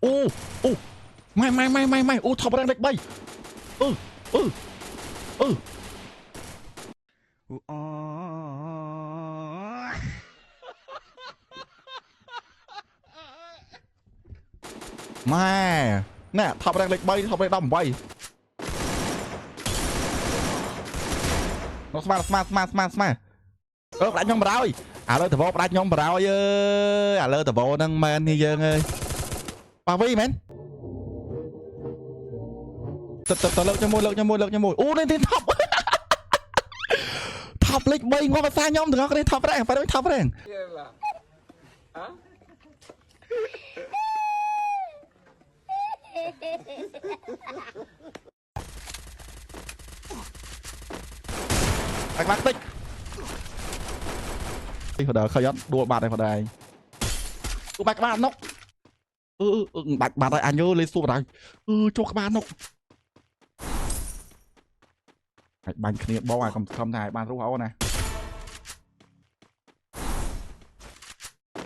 អូអូម៉ែអូថប់រ៉េងលេខ3អឺអឺអឺអូម៉ែណែថប់រ៉េងលេខ3ថប់រ៉េង18នោះស្មាផ្ដាច់ខ្ញុំបរោយឥឡូវតបផ្ដាច់ខ្ញុំបរោយអើយឥឡូវតបហ្នឹងមែននេះយើងអើយប៉ាវីមែនទៅលើកខ្ញុំមួយអូនេះថប់ថប់លេខ3ងាប់ភាសាខ្ញុំទាំងអស់គ្នាថប់រ៉េងប៉ាវីថប់រ៉េងបាក់តិចនេះដល់ខយអត់ដួលបាត់ហើយបងដែរទូបាច់ក្បាលនុកបាច់បាត់ហើយអញលេសួរបងជួក្បាលនុកអាចបាញ់គ្នាបងអាខំថាឲ្យបានរស់អូនណា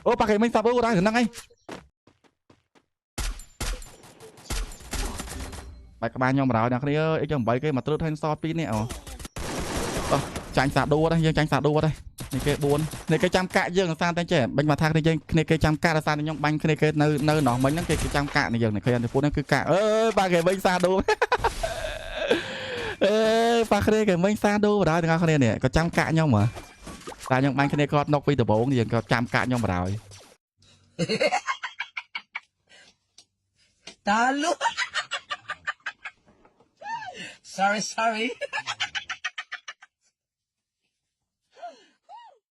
អូប៉ាគេមិនសាប់អូដែរហ្នឹងឯងបាច់ក្បាលខ្ញុំបរោយអ្នកគ្នាអីចឹង8គេមកត្រួតហើយសត2នេះអូចាញ់សាដូដែរយើងចាញ់សាដូដែរនេះគេ4នេះគេចាំកាក់យើងសារតែចេះបាញ់មកថាគ្នាយើងគ្នាគេចាំកាក់សារតែខ្ញុំបាញ់គ្នាគេនៅណោះមិញហ្នឹងគេចាំកាក់នេះយើងឃើញតែពួកហ្នឹងគឺកាក់អើយបាគេវិញសាដូអេប៉ាគ្នាគេវិញសាដូបរោយទាំងអស់គ្នានេះក៏ចាំកាក់ខ្ញុំហ៎តែខ្ញុំបាញ់គ្នាគាត់នុកពីដំបងយើងក៏ចាំកាក់ខ្ញុំបរោយតាលុsorry